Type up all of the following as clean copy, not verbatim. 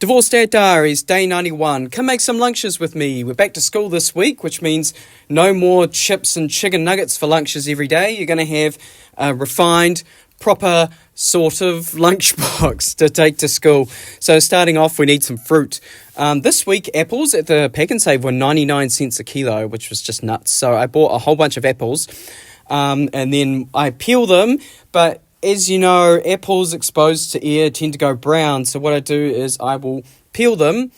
Divorced Dad Diaries, day 91. Come make some lunches with me. We're back to school this week, which means no more chips and chicken nuggets for lunches every day. You're going to have a refined, proper sort of lunchbox to take to school. So starting off, we need some fruit. This week, apples at the Pack and Save were 99 cents a kilo, which was just nuts. So I bought a whole bunch of apples and then I peel them, but as you know, apples exposed to air tend to go brown, so what I do is I will peel them,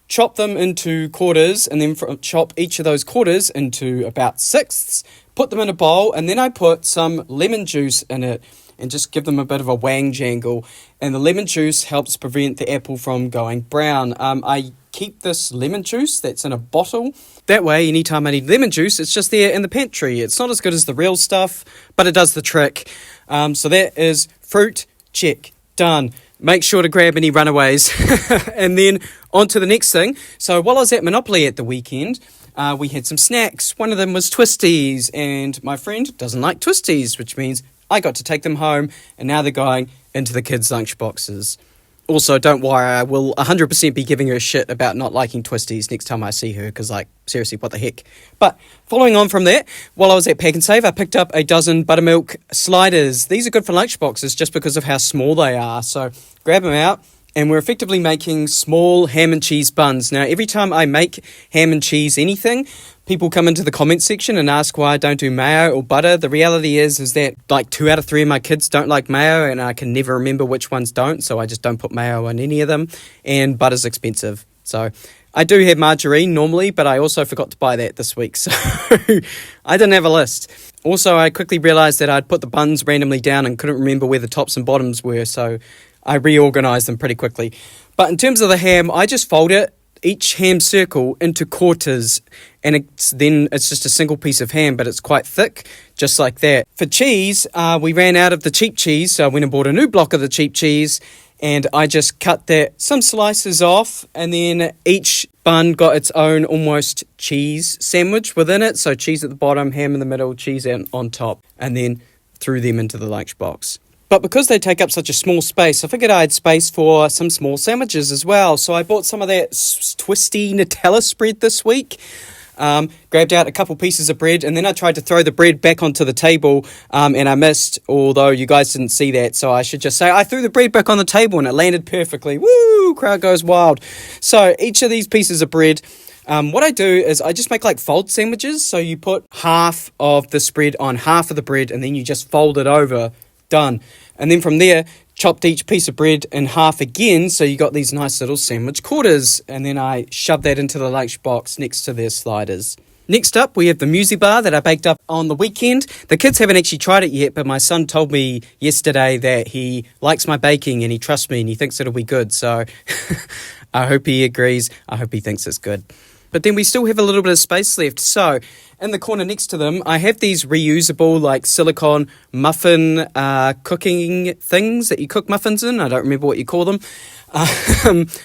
chop them into quarters, and then chop each of those quarters into about sixths, put them in a bowl, and then I put some lemon juice in it and just give them a bit of a wang jangle. And the lemon juice helps prevent the apple from going brown. I keep this lemon juice that's in a bottle. That way, anytime I need lemon juice, it's just there in the pantry. It's not as good as the real stuff, but it does the trick. So that is fruit, check, done. Make sure to grab any runaways. And then on to the next thing. So while I was at Monopoly at the weekend, we had some snacks. One of them was Twisties, and my friend doesn't like Twisties, which means I got to take them home, and now they're going into the kids' lunch boxes. Also, don't worry, I will 100% be giving her shit about not liking Twisties next time I see her, because, seriously, what the heck? But following on from that, while I was at Pack and Save, I picked up a dozen buttermilk sliders. These are good for lunch boxes just because of how small they are. So grab them out, and we're effectively making small ham and cheese buns. Now, every time I make ham and cheese anything, people come into the comments section and ask why I don't do mayo or butter. The reality is that 2 out of 3 of my kids don't like mayo, and I can never remember which ones don't, so I just don't put mayo on any of them, and butter's expensive. So I do have margarine normally, but I also forgot to buy that this week, so I didn't have a list. Also, I quickly realised that I'd put the buns randomly down and couldn't remember where the tops and bottoms were, so I reorganised them pretty quickly. But in terms of the ham, I just fold it, each ham circle, into quarters, and it's just a single piece of ham, but it's quite thick, just like that. For cheese, we ran out of the cheap cheese, so I went and bought a new block of the cheap cheese, and I just cut some slices off, and then each bun got its own almost cheese sandwich within it, so cheese at the bottom, ham in the middle, cheese on top, and then threw them into the lunchbox. But because they take up such a small space, I figured I had space for some small sandwiches as well. So I bought some of that twisty Nutella spread this week, grabbed out a couple pieces of bread, and then I tried to throw the bread back onto the table, and I missed, although you guys didn't see that. So I should just say I threw the bread back on the table and it landed perfectly. Woo! Crowd goes wild. So each of these pieces of bread, what I do is I just make fold sandwiches. So you put half of the spread on half of the bread, and then you just fold it over. Done. And then from there, chopped each piece of bread in half again, so you got these nice little sandwich quarters, and then I shoved that into the lunchbox next to their sliders. Next up, we have the muesli bar that I baked up on the weekend. The kids haven't actually tried it yet, but my son told me yesterday that he likes my baking and he trusts me and he thinks it'll be good, so I hope he agrees. I hope he thinks it's good. But then we still have a little bit of space left. So in the corner next to them, I have these reusable silicone muffin cooking things that you cook muffins in. I don't remember what you call them.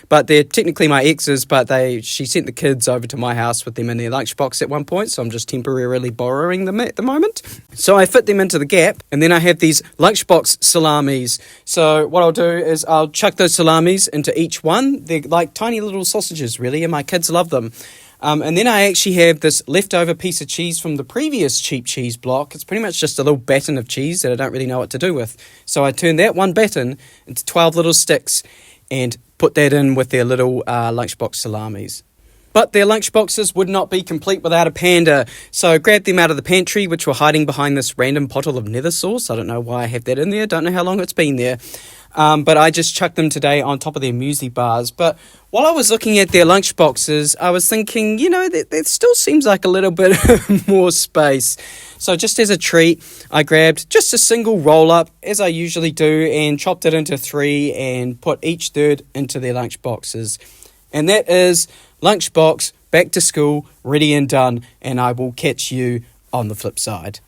But they're technically my ex's, but she sent the kids over to my house with them in their lunchbox at one point, so I'm just temporarily borrowing them at the moment. So I fit them into the gap, and then I have these lunchbox salamis. So what I'll do is I'll chuck those salamis into each one. They're like tiny little sausages, really, and my kids love them. And then I actually have this leftover piece of cheese from the previous cheap cheese block. It's pretty much just a little batten of cheese that I don't really know what to do with. So I turn that one batten into 12 little sticks and put that in with their little lunchbox salamis. But their lunchboxes would not be complete without a panda. So I grabbed them out of the pantry, which were hiding behind this random bottle of nether sauce. I don't know why I have that in there. Don't know how long it's been there. But I just chucked them today on top of their muesli bars. But while I was looking at their lunchboxes, I was thinking, there still seems like a little bit more space. So just as a treat, I grabbed just a single roll-up, as I usually do, and chopped it into 3 and put each third into their lunchboxes. And that is lunchbox, back to school, ready and done, and I will catch you on the flip side.